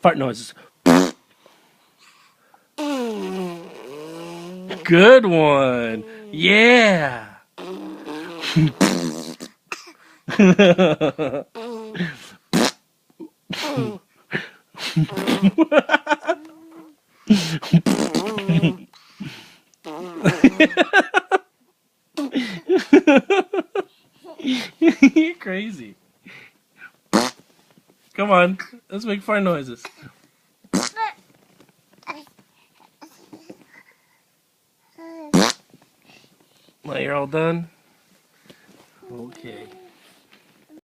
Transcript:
Fart noises. Good one. Yeah. You're crazy. Come on, let's make fart noises. Well, you're all done? Okay.